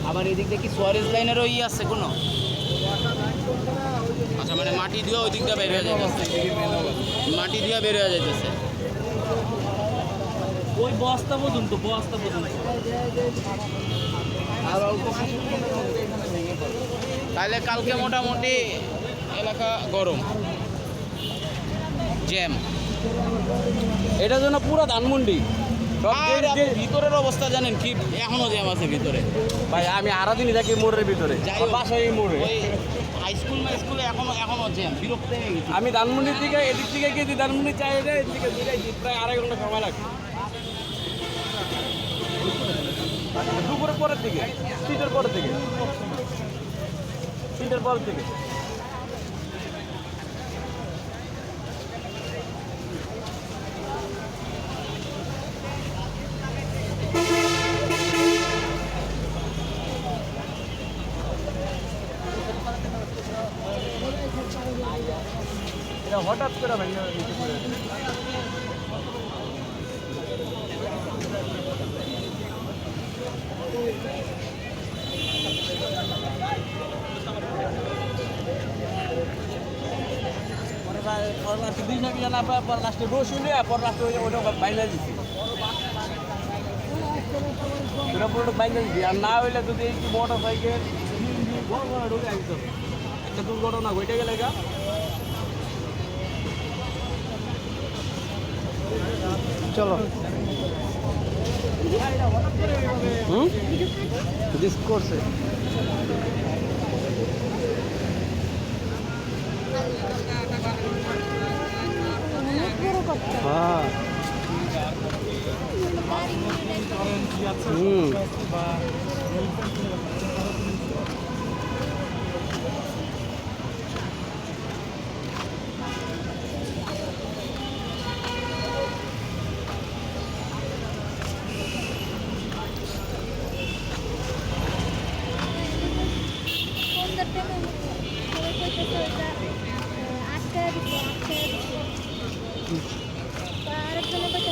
আবার এদিক দিয়ে কি সোয়ারেজ লাইনেরও আছে কোনো? আচ্ছা, মানে মাটি দিয়ে ওই দিকটা বের হয়ে যাইতেছে, মাটি দিয়ে বের হয়ে যাইতেছে ওই বস্তা পর্যন্ত আর অল্প তাহলে কালকে মোটামুটি এলাকা গরম, জ্যাম। এটার জন্য পুরো ধানমন্ডি আর আপনি ভিতরের অবস্থা জানেন কি? এখনো জ্যাম আছে ভিতরে ভাই। আমি আরো দিনই থাকি মোড়ের ভিতরে, বাসায় মোড়ে। ওই হাই স্কুল এখনো জ্যাম, বিরক্ত হয়ে গেছি। আমি ধানমন্ডির দিকে এদিক থেকে গেছি, ধানমন্ডি চাই এদিকে প্রায় আড়াই ঘন্টা সময় লাগে। দুপুরের পরের দিকে, তিনটের পর থেকে। এটা হঠাৎ করে ভাই লাস্টে রসুন নিয়ে পর লাস্টে ওটা বাইনা দিচ্ছি, ওটা পুরোটা বাইনা দিচ্ছি। আর না হইলে যদি একটু মোটর সাইকেল ঢুকে আসতো, একটা দুর্ঘটনা ঘটে গেলে গা। চলো করছে হ্যাঁ। আরেকজনের বাচ্চা